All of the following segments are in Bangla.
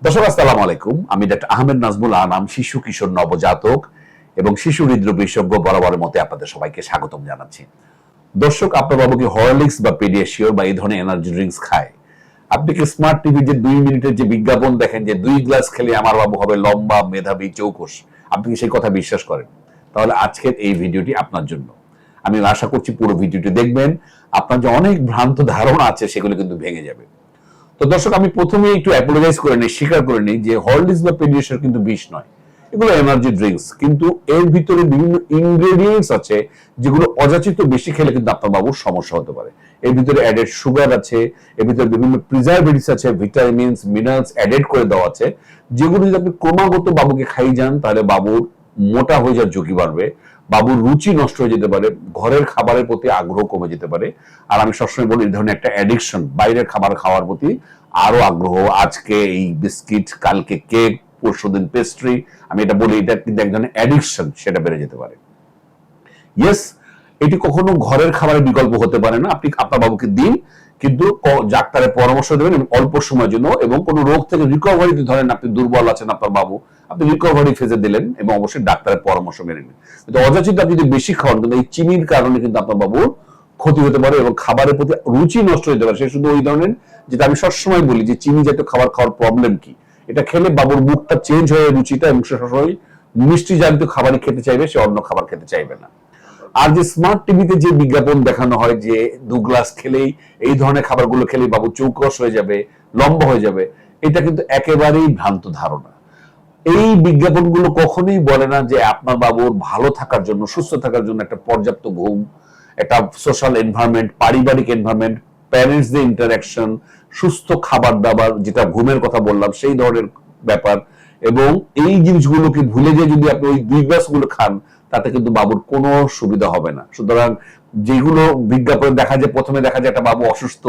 দর্শক আসসালামু আলাইকুম। আমি ডক্টর আহমেদ নাজমুল আনাম, শিশু কিশোর নবজাতক এবং শিশু হৃদরোগ বিশেষজ্ঞ। বরাবরের মতে আপনাদের সবাইকে স্বাগতম জানাচ্ছি। দর্শক, আপনার বাবু কি হরলিক্স বা পেডিয়াশিওর বা এই ধরনের এনার্জি ড্রিঙ্কস খায়? আপনি কি স্মার্ট টিভি যে 2 মিনিটের যে বিজ্ঞাপন দেখেন যে 2 গ্লাস খেলে আমার বাবু হবে লম্বা, মেধাবী, চৌকস, আপনি কি সেই কথা বিশ্বাস করেন? তাহলে আজকের এই ভিডিওটি আপনার জন্য। আমি আশা করছি পুরো ভিডিওটি দেখবেন। আপনার যে অনেক ভ্রান্ত ধারণা আছে সেগুলো কিন্তু ভেঙে যাবে। তো দর্শক, আমি প্রথমে একটু অ্যাপোলোজাইজ করে নিই, স্বীকার করে নিই যে হরলিক্স বা পেডিয়াশিওর কিন্তু বিষ নয়, এগুলো এনার্জি ড্রিঙ্কস। কিন্তু এর ভিতরে বিভিন্ন ইনগ্রেডিয়েন্টস আছে যেগুলো অযাচিত বেশি খেলে কিন্তু আপনার বাবুর সমস্যা হতে পারে। এর ভিতরে অ্যাডেড সুগার আছে, এর ভিতরে বিভিন্ন প্রিজারভেটিভস আছে, ভিটামিনস, মিনারেলস অ্যাডেড করে দেওয়া আছে, যেগুলো যদি আপনি ক্রমাগত বাবুকে খাই যান তাহলে বাবুর মোটা হয়ে যাওয়ার ঝুঁকি বাড়বে, বাবুর রুচি নষ্ট হয়ে যেতে পারে, ঘরের খাবারের প্রতি আগ্রহ কমে যেতে পারে। আর আমি সবসময় বলি, এই ধরনের একটা অ্যাডিকশন, বাইরের খাবার খাওয়ার প্রতি আরো আগ্রহ, আজকে এই বিস্কিট, কালকে কেক, পরশুদিন পেস্ট্রি, আমি এটা বলি, এটা কিন্তু এক ধরনের অ্যাডিকশন, সেটা বেড়ে যেতে পারে। ইয়েস, এটি কখনো ঘরের খাবারের বিকল্প হতে পারে না। আপনি আপনার বাবুকে দিন, কিন্তু ডাক্তারের পরামর্শ দেবেন এবং অল্প সময়ের জন্য, এবং কোন রোগ থেকে রিকভারিতে, ধরেন আপনি দুর্বল আছেন আপনার বাবু, আপনি রিকভারি ফেজে দিলেন এবং অবশ্যই ডাক্তারের পরামর্শ মেনে নিন। কিন্তু অযাচিত আপনি যদি বেশি খাওয়ান, কিন্তু এই চিনির কারণে কিন্তু আপনার বাবুর ক্ষতি হতে পারে এবং খাবারের প্রতি রুচি নষ্ট হতে পারে। সে শুধু ওই ধরনের, যেটা আমি সবসময় বলি যে চিনি জাতীয় খাবার খাওয়ার প্রবলেম কি, এটা খেলে বাবুর মুখটা চেঞ্জ হয়ে রুচিটা, এবং সে সবসময় মিষ্টি জাতীয় খাবারই খেতে চাইবে, সে অন্য খাবার খেতে চাইবে না। আর যে স্মার্ট টিভিতে যে বিজ্ঞাপন দেখানো হয় যে 2 গ্লাস খেলেই, এই ধরনের খাবারগুলো খেলেই বাবু চৌকস হয়ে যাবে, লম্বা হয়ে যাবে, এটা কিন্তু একেবারেই ভ্রান্ত ধারণা। এই বিজ্ঞাপনগুলো কখনোই বলে না যে আপনার বাবুর ভালো থাকার জন্য, সুস্থ থাকার জন্য একটা পর্যাপ্ত ঘুম, একটা সোশ্যাল এনভায়রনমেন্ট, পারিবারিক এনভায়রনমেন্ট, প্যারেন্টসদের ইন্টারাকশন, সুস্থ খাবার দাবার, যেটা ঘুমের কথা বললাম সেই ধরনের ব্যাপার, এবং এই জিনিসগুলোকে ভুলে গিয়ে যদি আপনি ওই 2 গ্লাস গুলো খান, তাতে কিন্তু বাবুর কোনো সুবিধা হবে না। সুতরাং যেগুলো বিজ্ঞাপনে দেখা যায়, প্রথমে দেখা যায় একটা বাবু অসুস্থ,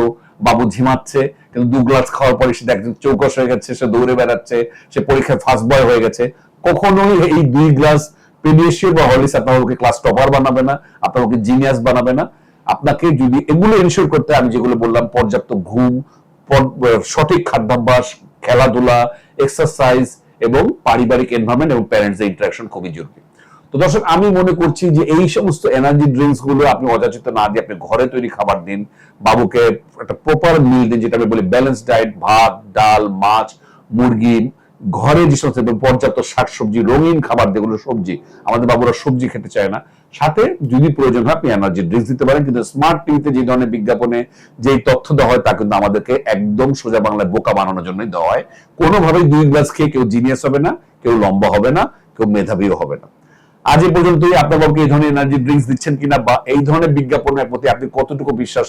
বাবু ঝিমাচ্ছে, কিন্তু 2 গ্লাস খাওয়ার পরে সে একজন চৌকস হয়ে গেছে, সে দৌড়ে বেড়াচ্ছে, সে পরীক্ষায় ফার্স্ট বয় হয়ে গেছে, কখনোই এই 2 গ্লাস পেডিয়াশিওর বা হরলিক্স আপনার বাবুকে ক্লাস টপার বানাবে না, আপনার বাবুকে জিনিয়াস বানাবে না। আপনাকে যদি এগুলো এনশিওর করতে, আমি যেগুলো বললাম, পর্যাপ্ত ঘুম, সঠিক খাদ্যাভ্যাস, খেলাধুলা, এক্সারসাইজ এবং পারিবারিক এনভায়রনমেন্ট এবং প্যারেন্টসদের ইন্টারাকশন খুবই জরুরি। তো দর্শক, আমি মনে করছি যে এই সমস্ত এনার্জি ড্রিঙ্কস গুলো আপনি অযাচিত না দিয়ে আপনি ঘরে তৈরি খাবার দিন, বাবুকে একটা প্রপার মিল দিন, যেটা আমি বলি ব্যালেন্স ডায়েট, ভাত, ডাল, মাছ, মুরগি, ঘরে যে সমস্ত পর্যাপ্ত শাকসবজি, রঙিন খাবার, যেগুলো সবজি, আমাদের বাবুরা সবজি খেতে চায় না, সাথে যদি প্রয়োজন হয় আপনি এনার্জি ড্রিঙ্কস দিতে পারেন। কিন্তু স্মার্ট টিভিতে যে ধরনের বিজ্ঞাপনে যেই তথ্য দেওয়া হয়, তা কিন্তু আমাদেরকে একদম সোজা বাংলায় বোকা বানানোর জন্যই দেওয়া হয়। কোনোভাবেই 2 গ্লাস খেয়ে কেউ জিনিয়াস হবে না, কেউ লম্বা হবে না, কেউ মেধাবীও হবে না। আজ এই পর্যন্তই। আপনার বাবুকে এই ধরনের এনার্জি ড্রিঙ্কস দিচ্ছেন কিনা, বা এই ধরনের বিজ্ঞাপনের প্রতি আপনি কতটুকু বিশ্বাস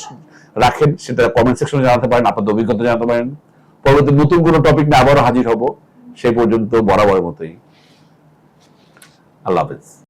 রাখেন, সেটা কমেন্ট সেকশনে জানাতে পারেন, আপনাদের অভিজ্ঞতা জানাতে পারেন। পরবর্তী নতুন কোনো টপিক নিয়ে আবারও হাজির হব। সেই পর্যন্ত বরাবরের মতোই আল্লাহ হাফেজ।